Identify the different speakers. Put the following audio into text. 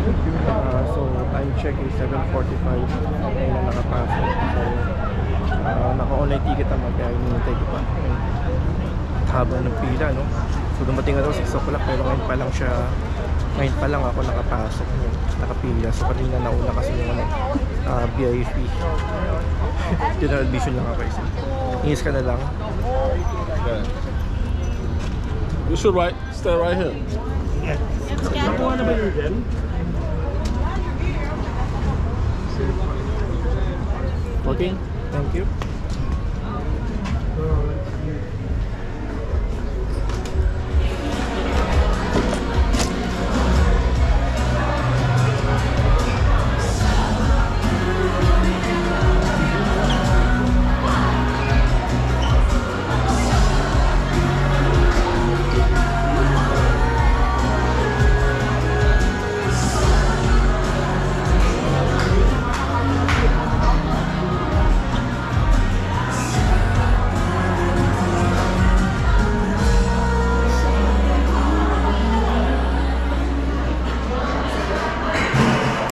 Speaker 1: So time check is 7:45. Ngayon na nakapasok. So naka-online ticket naman kaya hinihintay ko pa. Haba ng pila, no? So dumating na daw 6 o'clock pero ngayon pa lang ako nakapasok, nakapila. So kanina nauna kasi yung VIP. General vision lang ako isa. Ingis ka na lang.
Speaker 2: Yeah. You should stay right here.
Speaker 3: Nakuha na ba yun dyan?
Speaker 2: Working?
Speaker 1: Thank you.